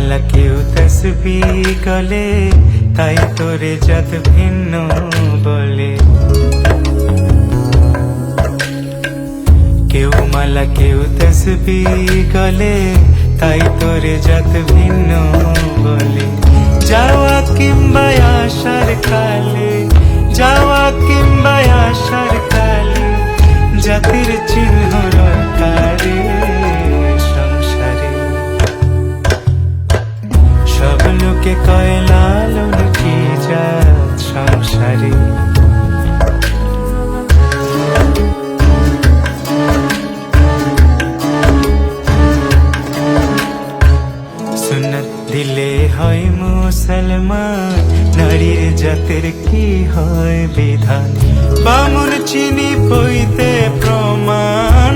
মালা কেউ তসবিহ গলে, তাই তোরে জাত ভিন্ন বলে। কেউ মালা কেউ তসবিহ গলে, তাই তোরে জাত ভিন্ন বলে। যাওয়া কিংবা আসার কালে, যাওয়া কিংবা আসার কালে, জাতির চিহ্ন রটারে সংসারে। সব লোকে কয় লালন কি জাত সংসারে। সুন্নত দিলে হয় মুসলমান, নারীর জাতের কি হয় বিধান। বামুন চিনি পইতে প্রমাণ।